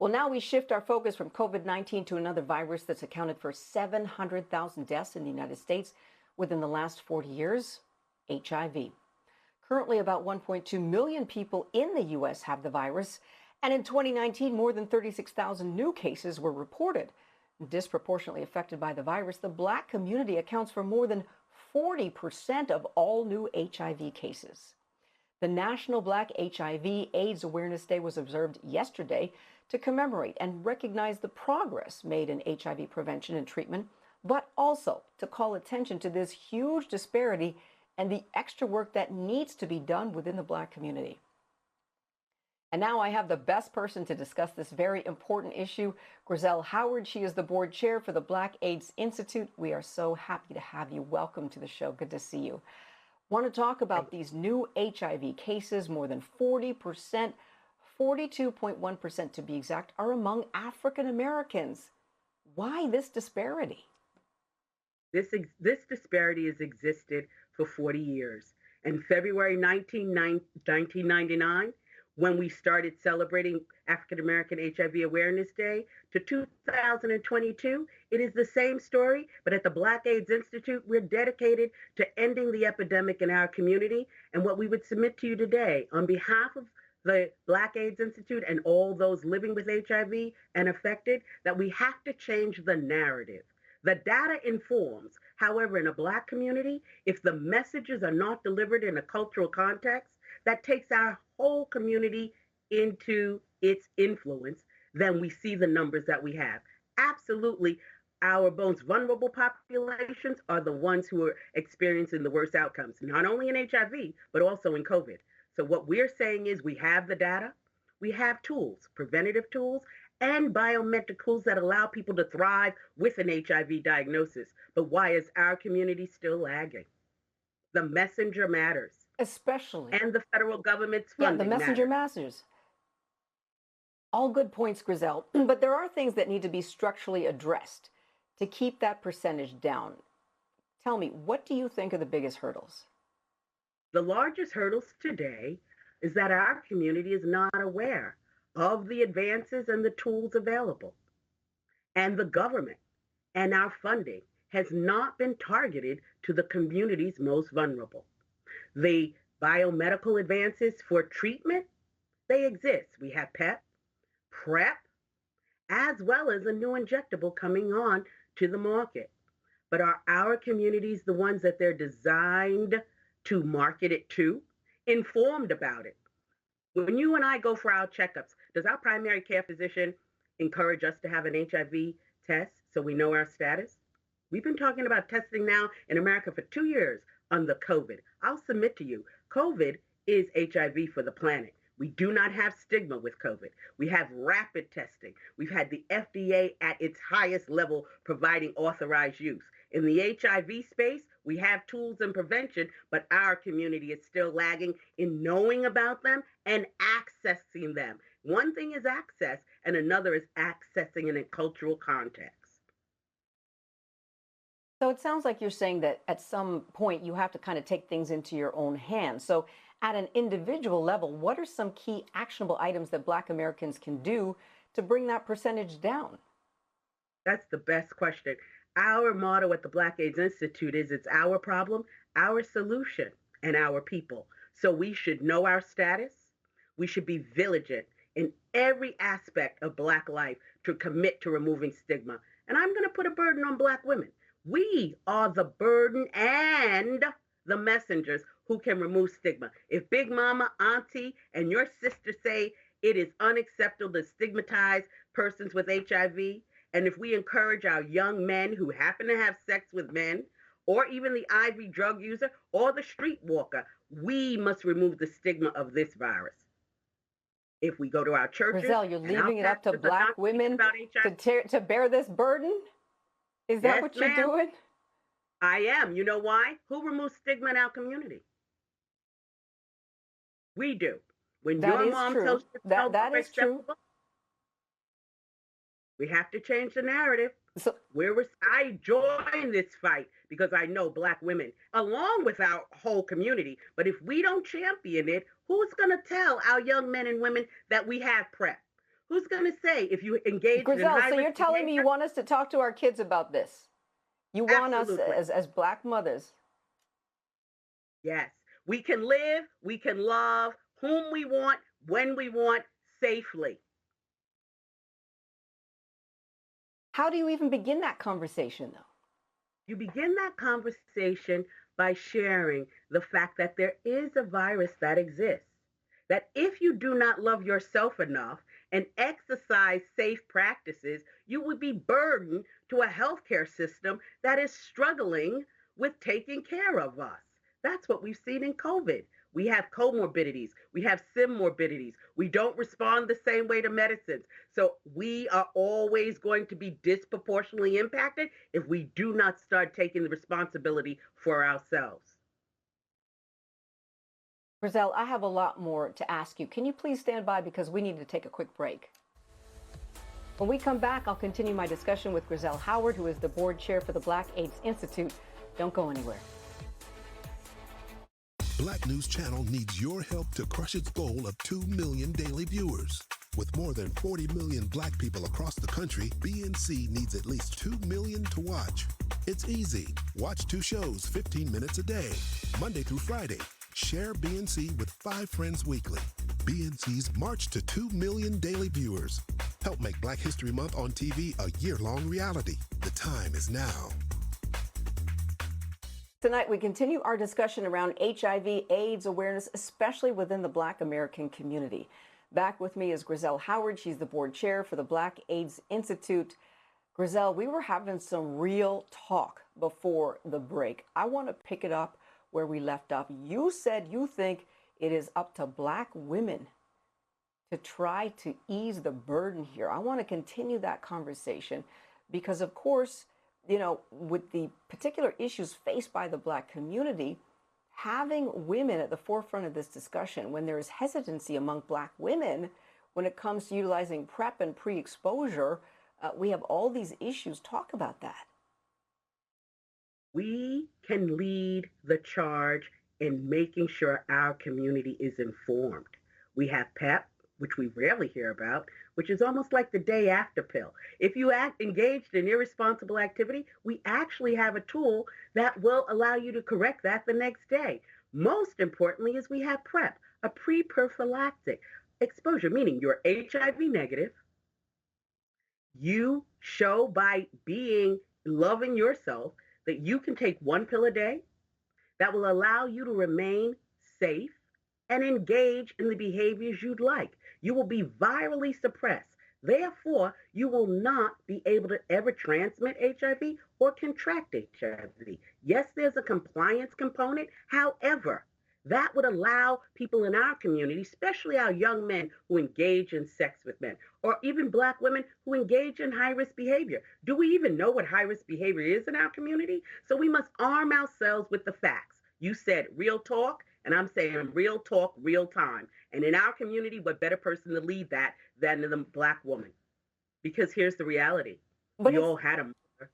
Well, now we shift our focus from COVID-19 to another virus that's accounted for 700,000 deaths in the United States within the last 40 years, HIV. Currently, about 1.2 million people in the U.S. have the virus, and in 2019, more than 36,000 new cases were reported. Disproportionately affected by the virus, the Black community accounts for more than 40% of all new HIV cases. The National Black HIV/AIDS Awareness Day was observed yesterday to commemorate and recognize the progress made in HIV prevention and treatment, but also to call attention to this huge disparity and the extra work that needs to be done within the Black community. And now I have the best person to discuss this very important issue, Grazell Howard. She is the board chair for the Black AIDS Institute. We are so happy to have you. Welcome to the show. Good to see you. Want to talk about these new HIV cases. More than 40%, 42.1% to be exact, are among African Americans. Why this disparity? This disparity has existed for 40 years. In February 1999, when we started celebrating African American HIV Awareness Day, to 2022, it is the same story, but at the Black AIDS Institute, we're dedicated to ending the epidemic in our community. And what we would submit to you today, on behalf of the Black AIDS Institute and all those living with HIV and affected, that we have to change the narrative. The data informs. However, in a Black community, if the messages are not delivered in a cultural context that takes our whole community into its influence, then we see the numbers that we have. Absolutely, our most vulnerable populations are the ones who are experiencing the worst outcomes, not only in HIV, but also in COVID. So what we're saying is we have the data, we have tools, preventative tools, and biometric tools that allow people to thrive with an HIV diagnosis. But why is our community still lagging? The messenger matters. Especially. And the federal government's funding the messenger matters. All good points, Grazell. But there are things that need to be structurally addressed to keep that percentage down. Tell me, what do you think are the biggest hurdles? The largest hurdles today is that our community is not aware of the advances and the tools available. And the government and our funding has not been targeted to the communities most vulnerable. The biomedical advances for treatment, they exist. We have PrEP, as well as a new injectable coming on to the market. But are our communities the ones that they're designed to market it to, informed about it? When you and I go for our checkups, does our primary care physician encourage us to have an HIV test so we know our status? We've been talking about testing now in America for 2 years on the COVID. I'll submit to you, COVID is HIV for the planet. We do not have stigma with COVID. We have rapid testing. We've had the FDA at its highest level providing authorized use. In the HIV space, we have tools and prevention, but our community is still lagging in knowing about them and accessing them. One thing is access, and another is accessing in a cultural context. So it sounds like you're saying that at some point you have to kind of take things into your own hands. So at an individual level, what are some key actionable items that Black Americans can do to bring that percentage down? That's the best question. Our motto at the Black AIDS Institute is it's our problem, our solution, and our people. So we should know our status. We should be vigilant in every aspect of Black life to commit to removing stigma. And I'm going to put a burden on Black women. We are the burden and the messengers who can remove stigma. If Big Mama, Auntie, and your sister say it is unacceptable to stigmatize persons with HIV, and if we encourage our young men who happen to have sex with men, or even the IV drug user, or the streetwalker, we must remove the stigma of this virus. If we go to our churches... Grazell, you're leaving it up to Black women to bear this burden? Is that what you're doing? I am. You know why? Who removes stigma in our community? We do. When your mom tells you that is true. We have to change the narrative. So, I join this fight because I know Black women, along with our whole community. But if we don't champion it, who's going to tell our young men and women that we have PrEP? Who's going to say if you engaged in Grazell, high so risk you're telling me you behavior? want us to talk to our kids about this? You want us Absolutely. as Black mothers? Yes. We can live, we can love whom we want, when we want, safely. How do you even begin that conversation, though? You begin that conversation by sharing the fact that there is a virus that exists. That if you do not love yourself enough and exercise safe practices, you would be burdened to a healthcare system that is struggling with taking care of us. That's what we've seen in COVID. We have comorbidities, we have morbidities. We don't respond the same way to medicines. So we are always going to be disproportionately impacted if we do not start taking the responsibility for ourselves. Grazell, I have a lot more to ask you. Can you please stand by because we need to take a quick break? When we come back, I'll continue my discussion with Grazell Howard, who is the board chair for the Black AIDS Institute. Don't go anywhere. Black News Channel needs your help to crush its goal of 2 million daily viewers. With more than 40 million Black people across the country, BNC needs at least 2 million to watch. It's easy. Watch 2 shows 15 minutes a day, Monday through Friday. Share BNC with 5 friends weekly. BNC's March to 2 million daily viewers. Help make Black History Month on TV a year-long reality. The time is now. Tonight, we continue our discussion around HIV/AIDS awareness, especially within the Black American community. Back with me is Grazell Howard. She's the board chair for the Black AIDS Institute. Grazell, we were having some real talk before the break. I want to pick it up where we left off. You said you think it is up to Black women to try to ease the burden here. I want to continue that conversation because, of course, you know, with the particular issues faced by the Black community, having women at the forefront of this discussion when there is hesitancy among Black women when it comes to utilizing PrEP and pre-exposure, we have all these issues. Talk about that. We can lead the charge in making sure our community is informed. We have PEP, which we rarely hear about, which is almost like the day after pill. If you engaged in irresponsible activity, we actually have a tool that will allow you to correct that the next day. Most importantly is we have PrEP, a pre-prophylactic exposure, meaning you're HIV negative. You show by loving yourself that you can take 1 pill a day that will allow you to remain safe and engage in the behaviors you'd like. You will be virally suppressed. Therefore, you will not be able to ever transmit HIV or contract HIV. Yes, there's a compliance component. However, that would allow people in our community, especially our young men who engage in sex with men, or even Black women who engage in high-risk behavior. Do we even know what high-risk behavior is in our community? So we must arm ourselves with the facts. You said real talk, and I'm saying real talk, real time. And in our community, what better person to lead that than the Black woman? Because here's the reality. But We all had a mother.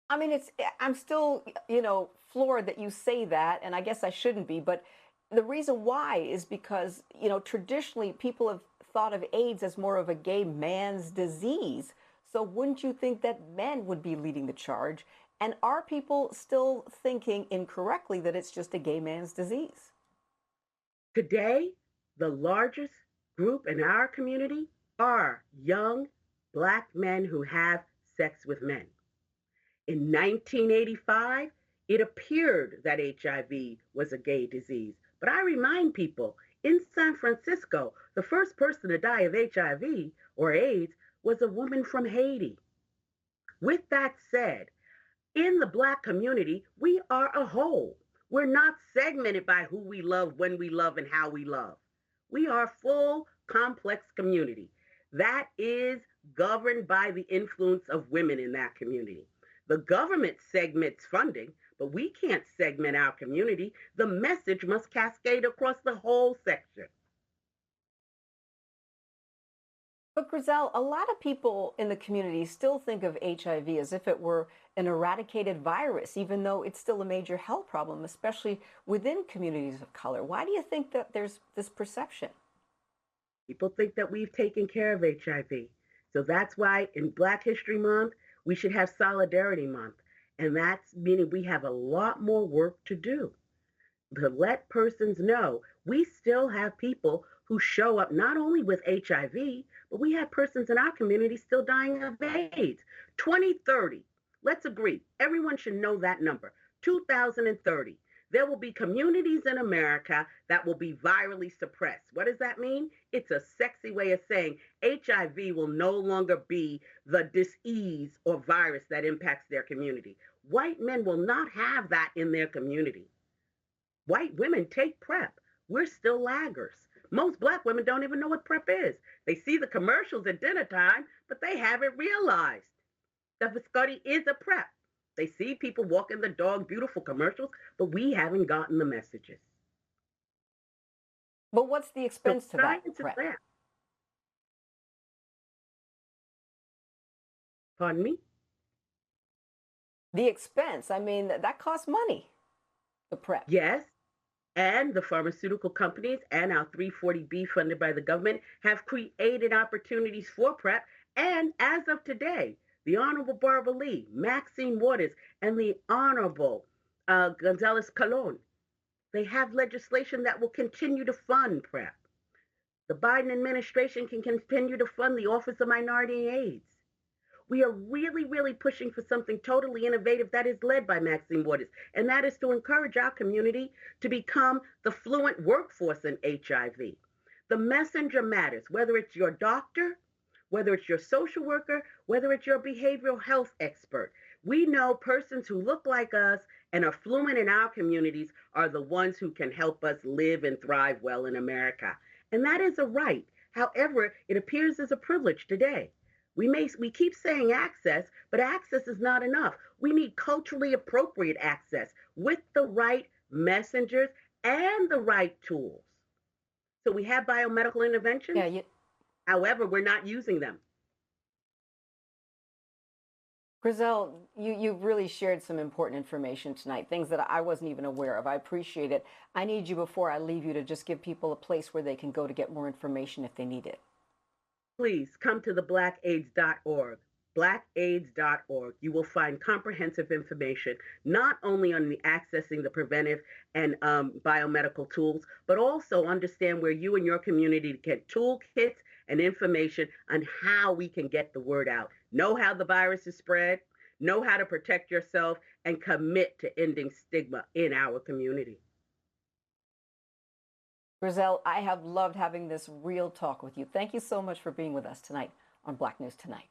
I mean, I'm still, you know, floored that you say that, and I guess I shouldn't be, but the reason why is because, you know, traditionally people have thought of AIDS as more of a gay man's disease. So wouldn't you think that men would be leading the charge? And are people still thinking incorrectly that it's just a gay man's disease? Today, the largest group in our community are young Black men who have sex with men. In 1985, it appeared that HIV was a gay disease. But I remind people, in San Francisco, the first person to die of HIV or AIDS was a woman from Haiti. With that said, in the Black community, we are a whole. We're not segmented by who we love, when we love, and how we love. We are a full, complex community that is governed by the influence of women in that community. The government segments funding, but we can't segment our community. The message must cascade across the whole section. But Grazell, a lot of people in the community still think of HIV as if it were an eradicated virus, even though it's still a major health problem, especially within communities of color. Why do you think that there's this perception? People think that we've taken care of HIV. So that's why in Black History Month, we should have Solidarity Month. And that's meaning we have a lot more work to do to let persons know we still have people who show up not only with HIV, but we have persons in our community still dying of AIDS. 2030, let's agree, everyone should know that number. 2030, there will be communities in America that will be virally suppressed. What does that mean? It's a sexy way of saying HIV will no longer be the disease or virus that impacts their community. White men will not have that in their community. White women take PrEP. We're still laggers. Most Black women don't even know what PrEP is. They see the commercials at dinner time, but they haven't realized that Viscotti is a PrEP. They see people walking the dog, beautiful commercials, but we haven't gotten the messages. But what's the So expense to that science is PrEP? there. Pardon me? The expense, I mean, that costs money, the PrEP. Yes, and the pharmaceutical companies and our 340B funded by the government have created opportunities for PrEP. And as of today, the Honorable Barbara Lee, Maxine Waters, and the Honorable Gonzalez Colon, they have legislation that will continue to fund PrEP. The Biden administration can continue to fund the Office of Minority and AIDS. We are really, really pushing for something totally innovative that is led by Maxine Waters, and that is to encourage our community to become the fluent workforce in HIV. The messenger matters, whether it's your doctor, whether it's your social worker, whether it's your behavioral health expert. We know persons who look like us and are fluent in our communities are the ones who can help us live and thrive well in America. And that is a right. However, it appears as a privilege today. We keep saying access, but access is not enough. We need culturally appropriate access with the right messengers and the right tools. So we have biomedical interventions. Yeah, However, we're not using them. Grazell, you've really shared some important information tonight, things that I wasn't even aware of. I appreciate it. I need you, before I leave you, to just give people a place where they can go to get more information if they need it. Please come to the blackaids.org. Blackaids.org. You will find comprehensive information, not only on the accessing the preventive and biomedical tools, but also understand where you and your community get toolkits and information on how we can get the word out. Know how the virus is spread, know how to protect yourself, and commit to ending stigma in our community. Grazell, I have loved having this real talk with you. Thank you so much for being with us tonight on Black News Tonight.